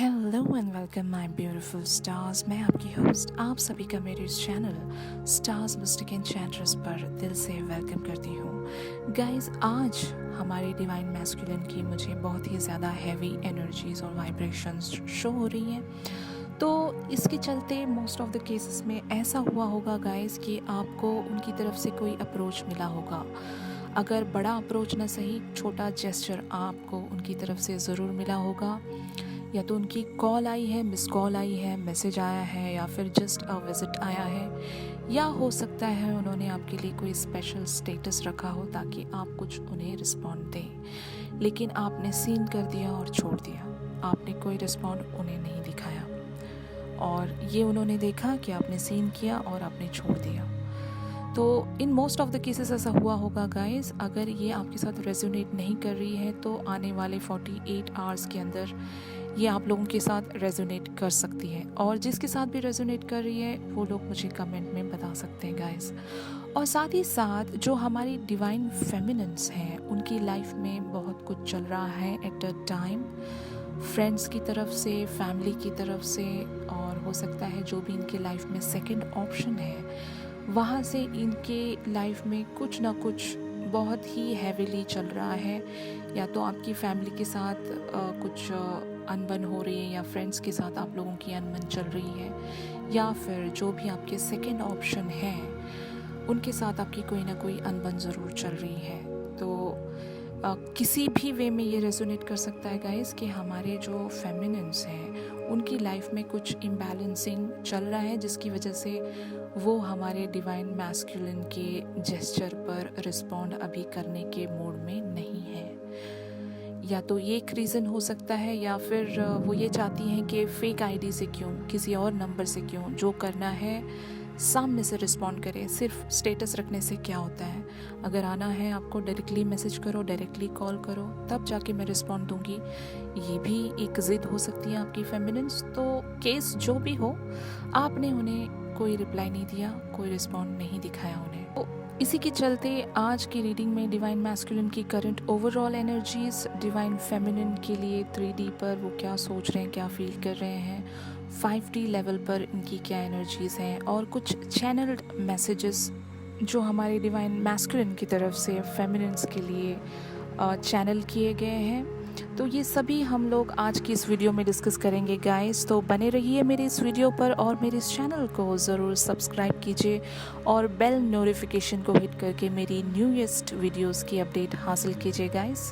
Hello and welcome my beautiful stars. मैं आपकी host आप सभी का मेरे इस चैनल स्टार्स मिस्टिक एन्चेंट्रेस पर दिल से वेलकम करती हूँ। गाइस, आज हमारे डिवाइन मैस्कुलिन की मुझे बहुत ही ज़्यादा हैवी एनर्जीज और वाइब्रेशंस शो हो रही हैं। तो इसके चलते मोस्ट ऑफ द केसेस में ऐसा हुआ होगा गाइस कि आपको उनकी तरफ से कोई अप्रोच मिला होगा। अगर बड़ा अप्रोच ना सही, छोटा जेस्चर आपको उनकी तरफ से ज़रूर मिला होगा। या तो उनकी कॉल आई है, मिस कॉल आई है, मैसेज आया है, या फिर जस्ट अ विज़िट आया है, या हो सकता है उन्होंने आपके लिए कोई स्पेशल स्टेटस रखा हो ताकि आप कुछ उन्हें रिस्पॉन्ड दें, लेकिन आपने सीन कर दिया और छोड़ दिया। आपने कोई रिस्पॉन्ड उन्हें नहीं दिखाया और ये उन्होंने देखा कि आपने सीन किया और आपने छोड़ दिया। तो in most of the cases ऐसा हुआ होगा गाइस। अगर ये आपके साथ रेजोनेट नहीं कर रही है तो आने वाले 48 आवर्स के अंदर ये आप लोगों के साथ रेजोनेट कर सकती है, और जिसके साथ भी रेजोनेट कर रही है वो लोग मुझे कमेंट में बता सकते हैं गाइस। और साथ ही साथ जो हमारी डिवाइन फेमिनिन्स हैं उनकी लाइफ में बहुत कुछ चल रहा है एट अ टाइम, फ्रेंड्स की तरफ से, फैमिली की तरफ से, और हो सकता है जो भी इनके लाइफ में सेकंड ऑप्शन है वहाँ से इनके लाइफ में कुछ ना कुछ बहुत ही हैवीली चल रहा है। या तो आपकी फैमिली के साथ कुछ अनबन हो रही है, या फ्रेंड्स के साथ आप लोगों की अनबन चल रही है, या फिर जो भी आपके सेकंड ऑप्शन है उनके साथ आपकी कोई ना कोई अनबन ज़रूर चल रही है। तो किसी भी वे में ये रेजोनेट कर सकता है गाइस कि हमारे जो फेमिनिन्स हैं उनकी लाइफ में कुछ इम्बैलेंसिंग चल रहा है, जिसकी वजह से वो हमारे डिवाइन मैस्कुलिन के जेस्चर पर रिस्पॉन्ड अभी करने के मूड में नहीं है। या तो ये एक रीज़न हो सकता है, या फिर वो ये चाहती हैं कि फेक आईडी से क्यों, किसी और नंबर से क्यों, जो करना है सामने से रिस्पॉन्ड करें। सिर्फ स्टेटस रखने से क्या होता है? अगर आना है आपको डायरेक्टली मैसेज करो, डायरेक्टली कॉल करो, तब जाके मैं रिस्पॉन्ड दूंगी। ये भी एक ज़िद हो सकती है आपकी फेमिनिन्स। तो केस जो भी हो, आपने उन्हें कोई रिप्लाई नहीं दिया, कोई रिस्पॉन्ड नहीं दिखाया उन्हें। तो इसी के चलते आज की रीडिंग में डिवाइन मैस्कुलिन की current overall energies divine feminine के लिए 3D पर वो क्या सोच रहे हैं, क्या फील कर रहे हैं, 5D लेवल पर इनकी क्या एनर्जीज हैं, और कुछ चैनल्ड मैसेजेस जो हमारे डिवाइन मैस्कुलिन की तरफ से फेमिनिन्स के लिए चैनल किए गए हैं। तो ये सभी हम लोग आज की इस वीडियो में डिस्कस करेंगे गाइस। तो बने रहिए मेरे इस वीडियो पर, और मेरे इस चैनल को ज़रूर सब्सक्राइब कीजिए और बेल नोटिफिकेशन को हिट करके मेरी न्यूएस्ट वीडियोस की अपडेट हासिल कीजिए गाइस।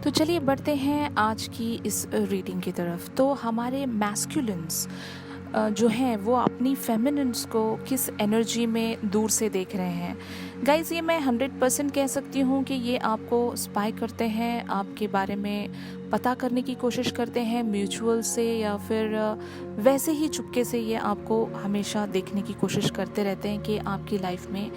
तो चलिए बढ़ते हैं आज की इस रीडिंग की तरफ। तो हमारे मैस्कुलिन्स जो हैं वो अपनी फेमिनिन्स को किस एनर्जी में दूर से देख रहे हैं गाइज। ये मैं 100% कह सकती हूँ कि ये आपको स्पाई करते हैं, आपके बारे में पता करने की कोशिश करते हैं म्यूचुअल से, या फिर वैसे ही चुपके से ये आपको हमेशा देखने की कोशिश करते रहते हैं कि आपकी लाइफ में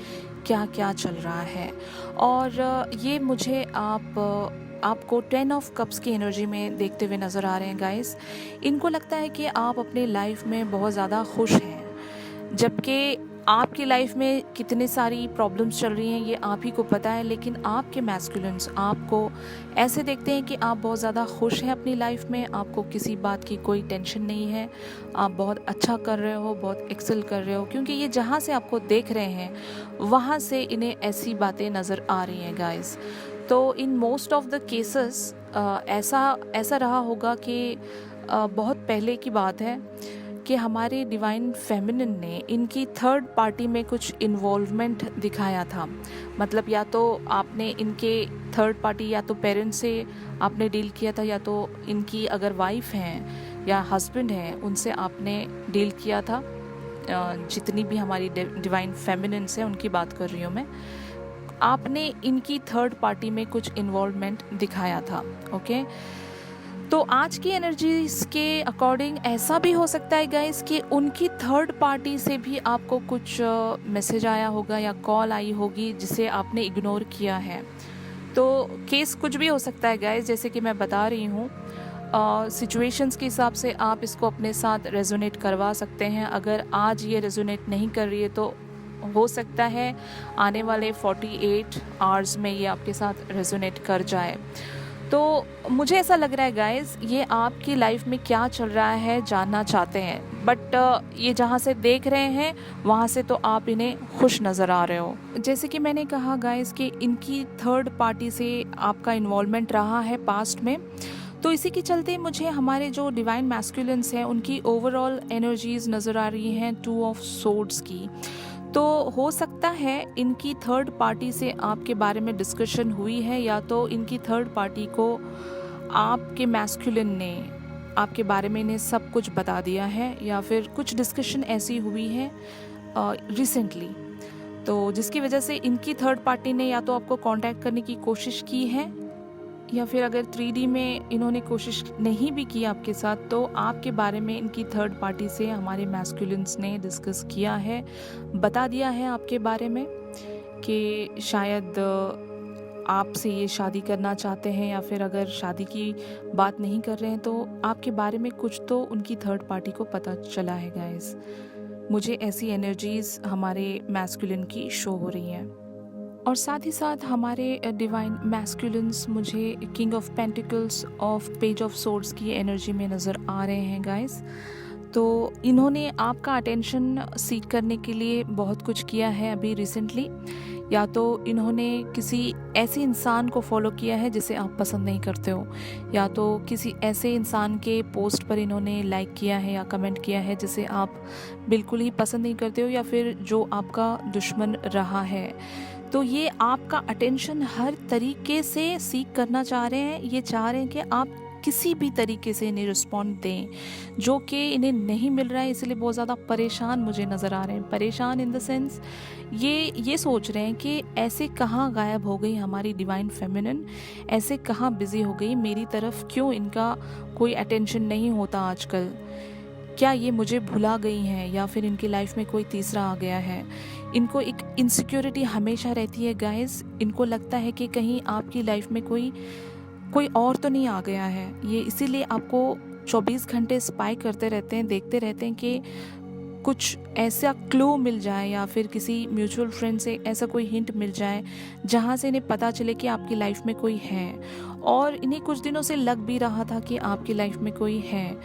क्या क्या चल रहा है। और ये मुझे आपको 10 ऑफ कप्स की एनर्जी में देखते हुए नज़र आ रहे हैं गाइस। इनको लगता है कि आप अपने लाइफ में बहुत ज़्यादा खुश हैं, जबकि आपकी लाइफ में कितनी सारी प्रॉब्लम्स चल रही हैं ये आप ही को पता है, लेकिन आपके मैस्कुलिन्स आपको ऐसे देखते हैं कि आप बहुत ज़्यादा खुश हैं अपनी लाइफ में, आपको किसी बात की कोई टेंशन नहीं है, आप बहुत अच्छा कर रहे हो, बहुत एक्सेल कर रहे हो, क्योंकि ये जहाँ से आपको देख रहे हैं वहाँ से इन्हें ऐसी बातें नज़र आ रही हैं गाइस। तो in most of the cases ऐसा रहा होगा कि बहुत पहले की बात है कि हमारे डिवाइन फेमिनिन ने इनकी थर्ड पार्टी में कुछ इन्वॉल्वमेंट दिखाया था। मतलब या तो आपने इनके थर्ड पार्टी, या तो पेरेंट्स से आपने डील किया था, या तो इनकी अगर वाइफ हैं या हस्बैंड हैं उनसे आपने डील किया था। जितनी भी हमारी डिवाइन फेमिनिन्स हैं उनकी बात कर रही हूँ मैं। आपने इनकी थर्ड पार्टी में कुछ इन्वॉल्वमेंट दिखाया था। ओके, तो आज की एनर्जीज के अकॉर्डिंग ऐसा भी हो सकता है गाइस कि उनकी थर्ड पार्टी से भी आपको कुछ मैसेज आया होगा या कॉल आई होगी जिसे आपने इग्नोर किया है। तो केस कुछ भी हो सकता है गाइस, जैसे कि मैं बता रही हूँ। सिचुएशंस के हिसाब से आप इसको अपने साथ रेजोनेट करवा सकते हैं। अगर आज ये रेजोनेट नहीं कर रही है तो हो सकता है आने वाले 48 आवर्स में ये आपके साथ रेजोनेट कर जाए। तो मुझे ऐसा लग रहा है गाइस, ये आपकी लाइफ में क्या चल रहा है जानना चाहते हैं, बट ये जहाँ से देख रहे हैं वहाँ से तो आप इन्हें खुश नज़र आ रहे हो। जैसे कि मैंने कहा गाइस कि इनकी थर्ड पार्टी से आपका इन्वॉल्वमेंट रहा है पास्ट में, तो इसी के चलते मुझे हमारे जो डिवाइन मैस्कुलिन्स हैं उनकी ओवरऑल एनर्जीज नज़र आ रही हैं 2 ऑफ सोर्ड्स की। तो हो सकता है इनकी थर्ड पार्टी से आपके बारे में डिस्कशन हुई है, या तो इनकी थर्ड पार्टी को आपके मैस्कुलिन ने आपके बारे में इन्हें सब कुछ बता दिया है, या फिर कुछ डिस्कशन ऐसी हुई है रिसेंटली, तो जिसकी वजह से इनकी थर्ड पार्टी ने या तो आपको कांटेक्ट करने की कोशिश की है, या फिर अगर 3D में इन्होंने कोशिश नहीं भी की आपके साथ, तो आपके बारे में इनकी थर्ड पार्टी से हमारे मैस्कुलिन्स ने डिस्कस किया है, बता दिया है आपके बारे में कि शायद आपसे ये शादी करना चाहते हैं, या फिर अगर शादी की बात नहीं कर रहे हैं तो आपके बारे में कुछ तो उनकी थर्ड पार्टी को पता चला है गाइस। मुझे ऐसी एनर्जीज हमारे मैस्कुलिन की शो हो रही हैं। और साथ ही साथ हमारे डिवाइन मैस्कुलिन्स मुझे king of pentacles of page of swords की एनर्जी में नज़र आ रहे हैं गाइस। तो इन्होंने आपका अटेंशन सीक करने के लिए बहुत कुछ किया है अभी रिसेंटली, या तो इन्होंने किसी ऐसे इंसान को फॉलो किया है जिसे आप पसंद नहीं करते हो, या तो किसी ऐसे इंसान के पोस्ट पर इन्होंने लाइक किया है या कमेंट किया है जिसे आप बिल्कुल ही पसंद नहीं करते हो, या फिर जो आपका दुश्मन रहा है। तो ये आपका अटेंशन हर तरीके से सीख करना चाह रहे हैं। ये चाह रहे हैं कि आप किसी भी तरीके से इन्हें रिस्पॉन्ड दें, जो कि इन्हें नहीं मिल रहा है, इसलिए बहुत ज़्यादा परेशान मुझे नज़र आ रहे हैं। परेशान इन द सेंस ये सोच रहे हैं कि ऐसे कहाँ गायब हो गई हमारी डिवाइन फेमिनिन, ऐसे कहाँ बिज़ी हो गई, मेरी तरफ क्यों इनका कोई अटेंशन नहीं होता आजकल, क्या ये मुझे भुला गई हैं, या फिर इनकी लाइफ में कोई तीसरा आ गया है। इनको एक इनसिक्योरिटी हमेशा रहती है गाइस। इनको लगता है कि कहीं आपकी लाइफ में कोई और तो नहीं आ गया है। ये इसीलिए आपको 24 घंटे स्पाई करते रहते हैं, देखते रहते हैं कि कुछ ऐसा क्लू मिल जाए, या फिर किसी म्यूचुअल फ्रेंड से ऐसा कोई हिंट मिल जाए जहाँ से इन्हें पता चले कि आपकी लाइफ में कोई है। और इन्हें कुछ दिनों से लग भी रहा था कि आपकी लाइफ में कोई है,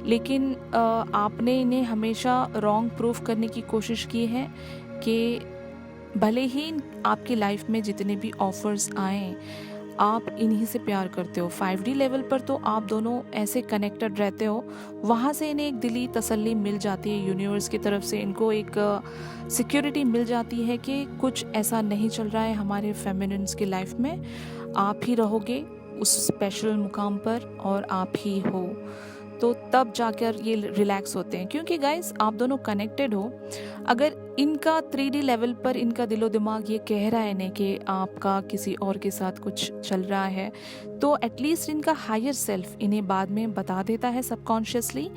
लेकिन आपने इन्हें हमेशा रॉन्ग प्रूफ करने की कोशिश की है कि भले ही आपकी लाइफ में जितने भी ऑफर्स आए, आप इन्हीं से प्यार करते हो। 5D लेवल पर तो आप दोनों ऐसे कनेक्टेड रहते हो, वहाँ से इन्हें एक दिली तसल्ली मिल जाती है यूनिवर्स की तरफ से। इनको एक सिक्योरिटी मिल जाती है कि कुछ ऐसा नहीं चल रहा है हमारे फेमिनिन्स की लाइफ में, आप ही रहोगे उस स्पेशल मुकाम पर और आप ही हो। तो तब जाकर ये रिलैक्स होते हैं, क्योंकि गाइस आप दोनों कनेक्टेड हो। अगर इनका 3D लेवल पर इनका दिलो दिमाग ये कह रहा है ना कि आपका किसी और के साथ कुछ चल रहा है, तो एटलीस्ट इनका हायर सेल्फ इन्हें बाद में बता देता है सबकॉन्शियसली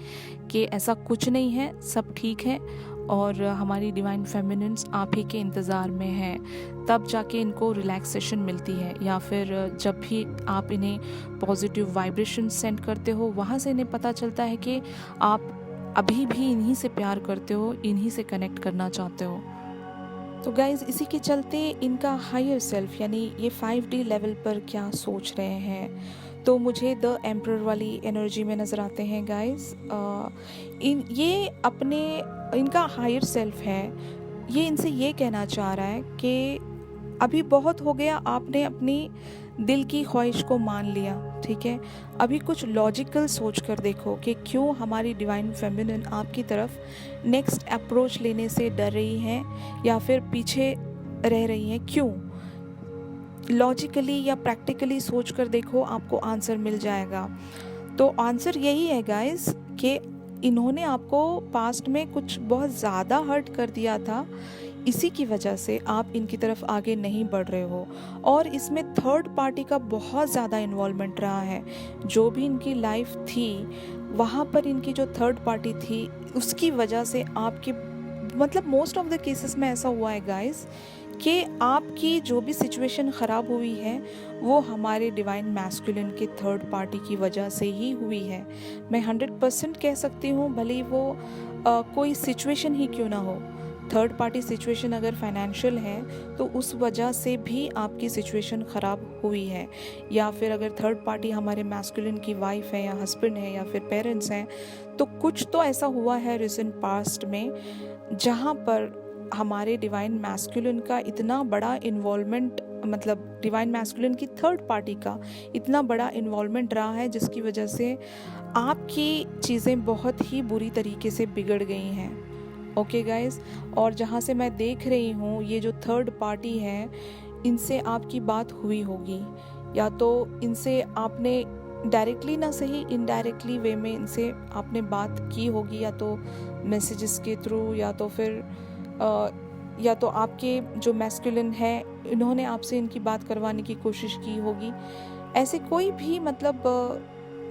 कि ऐसा कुछ नहीं है, सब ठीक है और हमारी डिवाइन फेमिनिन्स आप ही के इंतज़ार में हैं। तब जाके इनको रिलैक्सेशन मिलती है, या फिर जब भी आप इन्हें पॉजिटिव वाइब्रेशन सेंड करते हो, वहाँ से इन्हें पता चलता है कि आप अभी भी इन्हीं से प्यार करते हो, इन्हीं से कनेक्ट करना चाहते हो। तो गाइज़ इसी के चलते इनका हायर सेल्फ यानी ये 5D लेवल पर क्या सोच रहे हैं, तो मुझे द एम्परर वाली एनर्जी में नज़र आते हैं गाइज़। इनका हायर सेल्फ है, ये इनसे ये कहना चाह रहा है कि अभी बहुत हो गया, आपने अपनी दिल की ख्वाहिश को मान लिया, ठीक है। अभी कुछ लॉजिकल सोच कर देखो कि क्यों हमारी डिवाइन फेमिनिन आपकी तरफ नेक्स्ट अप्रोच लेने से डर रही हैं या फिर पीछे रह रही हैं, क्यों। लॉजिकली या प्रैक्टिकली सोच कर देखो, आपको आंसर मिल जाएगा। तो आंसर यही है गाइस कि इन्होंने आपको पास्ट में कुछ बहुत ज़्यादा हर्ट कर दिया था, इसी की वजह से आप इनकी तरफ आगे नहीं बढ़ रहे हो। और इसमें थर्ड पार्टी का बहुत ज़्यादा इन्वॉल्वमेंट रहा है। जो भी इनकी लाइफ थी वहाँ पर इनकी जो थर्ड पार्टी थी उसकी वजह से आपकी मोस्ट ऑफ द केसेस में ऐसा हुआ है गाइस कि आपकी जो भी सिचुएशन ख़राब हुई है वो हमारे डिवाइन मैस्कुलिन के थर्ड पार्टी की वजह से ही हुई है। मैं 100% कह सकती हूँ, भले ही वो कोई सिचुएशन ही क्यों ना हो, थर्ड पार्टी सिचुएशन अगर फाइनेंशियल है तो उस वजह से भी आपकी सिचुएशन ख़राब हुई है, या फिर अगर थर्ड पार्टी हमारे मैस्कुलिन की वाइफ है या हस्बैंड है या फिर पेरेंट्स हैं, तो कुछ तो ऐसा हुआ है रिसेंट पास्ट में जहाँ पर हमारे डिवाइन मैस्कुलिन का इतना बड़ा इन्वॉल्वमेंट, मतलब डिवाइन मैस्कुलिन की थर्ड पार्टी का इतना बड़ा इन्वॉल्वमेंट रहा है, जिसकी वजह से आपकी चीज़ें बहुत ही बुरी तरीके से बिगड़ गई हैं। ओके गाइस, और जहाँ से मैं देख रही हूँ ये जो थर्ड पार्टी है, इनसे आपकी बात हुई होगी, या तो इनसे आपने डायरेक्टली ना सही इनडायरेक्टली वे में इनसे आपने बात की होगी, या तो मैसेजेस के थ्रू, या तो आपके जो मैस्कुलिन है इन्होंने आपसे इनकी बात करवाने की कोशिश की होगी। ऐसे कोई भी मतलब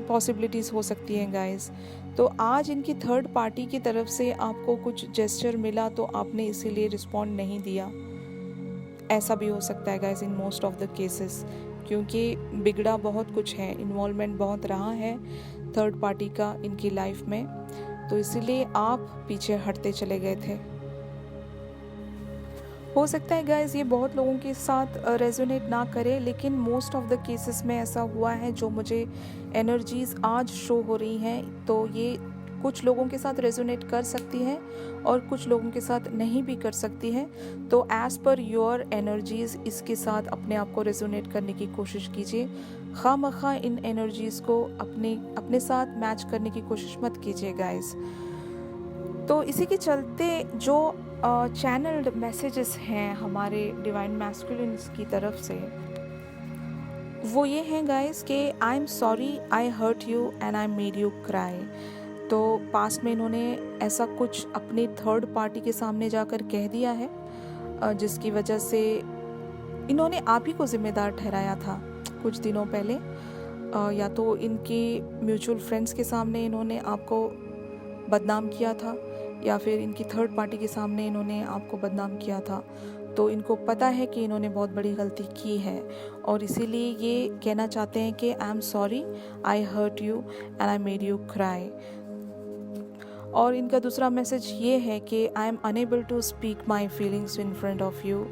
पॉसिबिलिटीज़ हो सकती हैं गाइस। तो आज इनकी थर्ड पार्टी की तरफ से आपको कुछ जेस्चर मिला तो आपने इसीलिए रिस्पॉन्ड नहीं दिया, ऐसा भी हो सकता है guys in most of the cases, क्योंकि बिगड़ा बहुत कुछ है, इन्वॉल्वमेंट बहुत रहा है थर्ड पार्टी का इनकी लाइफ में, तो इसीलिए आप पीछे हटते चले गए थे। हो सकता है गाइस ये बहुत लोगों के साथ रेजोनेट ना करे, लेकिन मोस्ट ऑफ द केसेस में ऐसा हुआ है जो मुझे एनर्जीज आज शो हो रही हैं, तो ये कुछ लोगों के साथ रेजोनेट कर सकती है और कुछ लोगों के साथ नहीं भी कर सकती है। तो एज़ पर योर एनर्जीज़ इसके साथ अपने आप को रेजोनेट करने की कोशिश कीजिए। खामखा इन एनर्जीज़ को अपने साथ मैच करने की कोशिश मत कीजिए गाइस। तो इसी के चलते जो चैनल्ड मैसेजेस हैं हमारे डिवाइन मैस्कुलिन्स की तरफ से, वो ये हैं गाइस कि I am sorry I hurt you and I made you cry. तो पास्ट में इन्होंने ऐसा कुछ अपनी थर्ड पार्टी के सामने जाकर कह दिया है, जिसकी वजह से इन्होंने आप ही को ज़िम्मेदार ठहराया था कुछ दिनों पहले, या तो इनकी म्यूचुअल फ्रेंड्स के सामने इन्होंने आपको बदनाम किया था, या फिर इनकी थर्ड पार्टी के सामने इन्होंने आपको बदनाम किया था। तो इनको पता है कि इन्होंने बहुत बड़ी गलती की है, और इसीलिए ये कहना चाहते हैं कि I am sorry I hurt you and I made you cry. और इनका दूसरा मैसेज ये है कि I am unable to speak my feelings in front of you,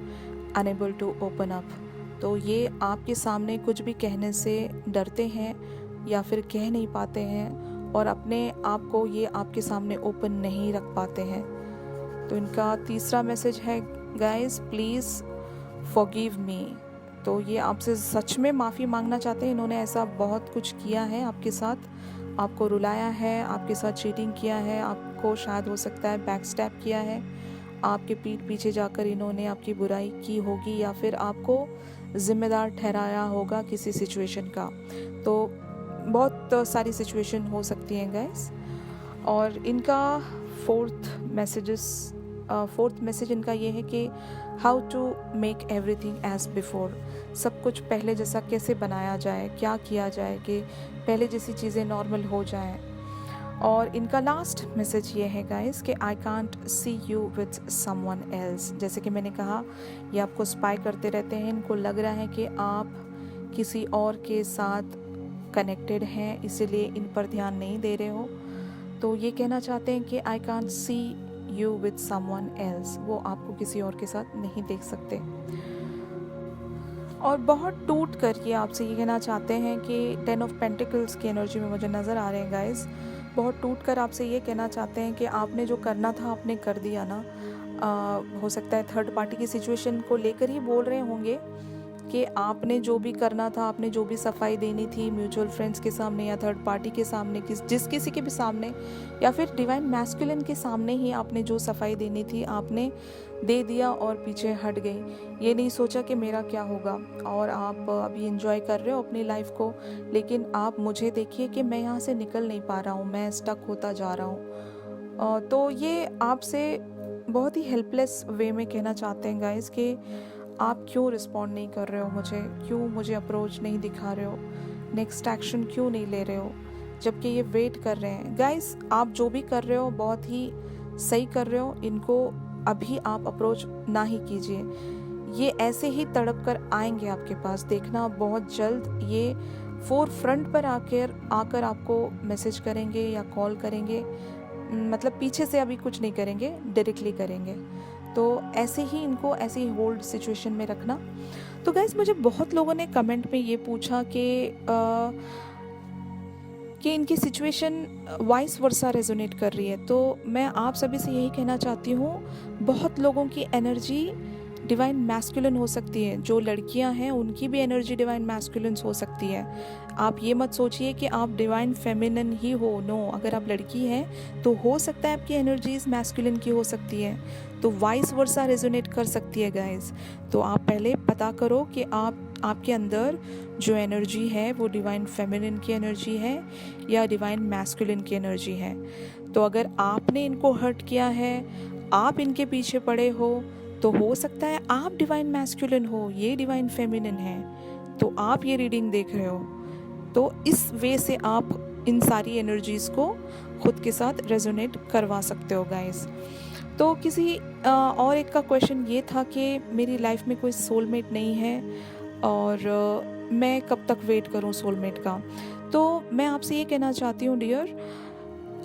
unable to open up. तो ये आपके सामने कुछ भी कहने से डरते हैं या फिर कह नहीं पाते हैं, और अपने आप को ये आपके सामने ओपन नहीं रख पाते हैं। तो इनका तीसरा मैसेज है गाइस प्लीज़ फॉरगिव मी। तो ये आपसे सच में माफ़ी मांगना चाहते हैं। इन्होंने ऐसा बहुत कुछ किया है आपके साथ, आपको रुलाया है, आपके साथ चीटिंग किया है, आपको शायद हो सकता है बैक स्टैप किया है, आपके पीठ पीछे जाकर इन्होंने आपकी बुराई की होगी, या फिर आपको ज़िम्मेदार ठहराया होगा किसी सिचुएशन का। तो बहुत सारी सिचुएशन हो सकती हैं गाइस। और इनका फोर्थ मैसेज इनका ये है कि how to make everything as before. सब कुछ पहले जैसा कैसे बनाया जाए, क्या किया जाए कि पहले जैसी चीज़ें नॉर्मल हो जाएं। और इनका लास्ट मैसेज ये है गाइस कि I can't see you with someone else. जैसे कि मैंने कहा, ये आपको स्पाई करते रहते हैं, इनको लग रहा है कि आप किसी और के साथ कनेक्टेड हैं, इसीलिए इन पर ध्यान नहीं दे रहे हो। तो ये कहना चाहते हैं कि I can't see you with someone else, वो आपको किसी और के साथ नहीं देख सकते। और बहुत टूट कर ये आपसे ये कहना चाहते हैं कि 10 ऑफ पेंटिकल्स की एनर्जी में मुझे नज़र आ रहे हैं गाइस। बहुत टूट कर आपसे ये कहना चाहते हैं कि आपने जो करना था आपने कर दिया ना। हो सकता है थर्ड पार्टी की सिचुएशन को लेकर ही बोल रहे होंगे कि आपने जो भी करना था, आपने जो भी सफाई देनी थी म्यूचुअल फ्रेंड्स के सामने या थर्ड पार्टी के सामने, जिस किसी के भी सामने, या फिर डिवाइन मैस्कुलिन के सामने ही आपने जो सफाई देनी थी आपने दे दिया और पीछे हट गई। ये नहीं सोचा कि मेरा क्या होगा, और आप अभी एंजॉय कर रहे हो अपनी लाइफ को, लेकिन आप मुझे देखिए कि मैं यहाँ से निकल नहीं पा रहा हूँ, मैं स्टक होता जा रहा हूँ। तो ये आपसे बहुत ही हेल्पलेस वे में कहना चाहते हैं गाइस कि आप क्यों रिस्पॉन्ड नहीं कर रहे हो मुझे, क्यों मुझे अप्रोच नहीं दिखा रहे हो, नेक्स्ट एक्शन क्यों नहीं ले रहे हो, जबकि ये वेट कर रहे हैं। गाइस आप जो भी कर रहे हो बहुत ही सही कर रहे हो, इनको अभी आप अप्रोच ना ही कीजिए। ये ऐसे ही तड़प कर आएंगे आपके पास, देखना बहुत जल्द ये फोर फ्रंट पर आकर आपको मैसेज करेंगे या कॉल करेंगे, मतलब पीछे से अभी कुछ नहीं करेंगे, डायरेक्टली करेंगे। तो ऐसे ही इनको ऐसे ही होल्ड सिचुएशन में रखना। तो गाइज़ मुझे बहुत लोगों ने कमेंट में ये पूछा कि इनकी सिचुएशन वाइस वर्सा रेजोनेट कर रही है। तो मैं आप सभी से यही कहना चाहती हूँ, बहुत लोगों की एनर्जी डिवाइन मैस्कुलिन हो सकती है। जो लड़कियां हैं उनकी भी एनर्जी डिवाइन मैस्कुलिन हो सकती है। आप ये मत सोचिए कि आप डिवाइन फेमिनिन ही हो। नो, अगर आप लड़की हैं तो हो सकता है आपकी एनर्जीज मैस्कुलिन की हो सकती है, तो वाइस वर्सा रेजोनेट कर सकती है गाइस। तो आप पहले पता करो कि आपके अंदर जो एनर्जी है वो डिवाइन फेमिनिन की एनर्जी है या डिवाइन मैस्कुलिन की एनर्जी है। तो अगर आपने इनको हर्ट किया है, आप इनके पीछे पड़े हो, तो हो सकता है आप डिवाइन मैस्कुलिन हो, ये डिवाइन फेमिनिन है। तो आप ये रीडिंग देख रहे हो, तो इस वे से आप इन सारी एनर्जीज को खुद के साथ रेजोनेट करवा सकते हो गाइस। तो किसी और एक का क्वेश्चन ये था कि मेरी लाइफ में कोई सोलमेट नहीं है और मैं कब तक वेट करूं सोलमेट का। तो मैं आपसे ये कहना चाहती हूँ डियर,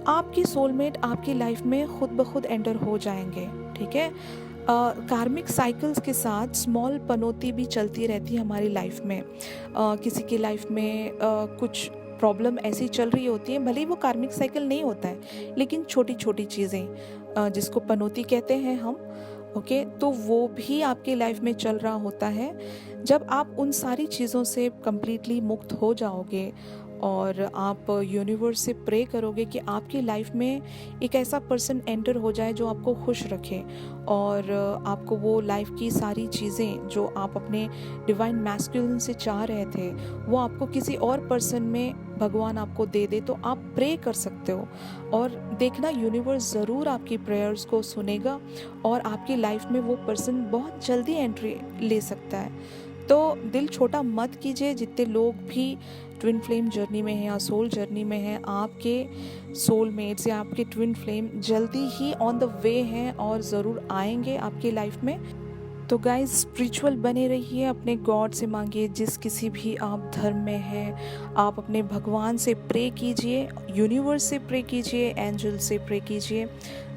आपकी सोलमेट आपकी लाइफ में खुद ब खुद एंटर हो जाएंगे, ठीक है। कार्मिक साइकिल्स के साथ स्मॉल पनौती भी चलती रहती है हमारी लाइफ में। किसी की लाइफ में कुछ प्रॉब्लम ऐसी चल रही होती है, भले ही वो कार्मिक साइकिल नहीं होता है, लेकिन छोटी छोटी चीज़ें जिसको पनौती कहते हैं हम, ओके, तो वो भी आपकी लाइफ में चल रहा होता है। जब आप उन सारी चीज़ों से कंप्लीटली मुक्त हो जाओगे और आप यूनिवर्स से प्रे करोगे कि आपकी लाइफ में एक ऐसा पर्सन एंटर हो जाए जो आपको खुश रखे और आपको वो लाइफ की सारी चीज़ें जो आप अपने डिवाइन मैस्कुलिन से चाह रहे थे वो आपको किसी और पर्सन में भगवान आपको दे दे, तो आप प्रे कर सकते हो और देखना यूनिवर्स ज़रूर आपकी प्रेयर्स को सुनेगा और आपकी लाइफ में वो पर्सन बहुत जल्दी एंट्री ले सकता है। तो दिल छोटा मत कीजिए। जितने लोग भी ट्विन फ्लेम जर्नी में हैं या सोल जर्नी में हैं, आपके सोलमेट्स या आपके ट्विन फ्लेम जल्दी ही ऑन द वे हैं और ज़रूर आएंगे आपकी लाइफ में। तो गाइज स्पिरिचुअल बने रहिए, अपने गॉड से मांगिए, जिस किसी भी आप धर्म में हैं आप अपने भगवान से प्रे कीजिए, यूनिवर्स से प्रे कीजिए, एंजल से प्रे कीजिए।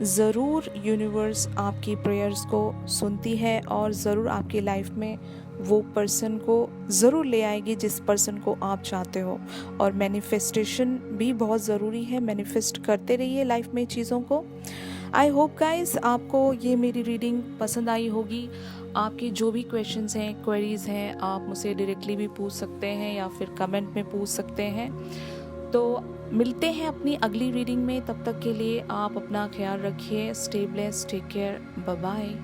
ज़रूर यूनिवर्स आपकी प्रेयर्स को सुनती है और ज़रूर आपकी लाइफ में वो पर्सन को ज़रूर ले आएगी जिस पर्सन को आप चाहते हो। और मैनिफेस्टेशन भी बहुत ज़रूरी है, मैनिफेस्ट करते रहिए लाइफ में चीज़ों को। आई होप गाइस आपको ये मेरी रीडिंग पसंद आई होगी। आपकी जो भी क्वेश्चंस हैं, क्वेरीज़ हैं, आप मुझसे डायरेक्टली भी पूछ सकते हैं या फिर कमेंट में पूछ सकते हैं। तो मिलते हैं अपनी अगली रीडिंग में, तब तक के लिए आप अपना ख्याल रखिए। Stay blessed, take care, bye bye.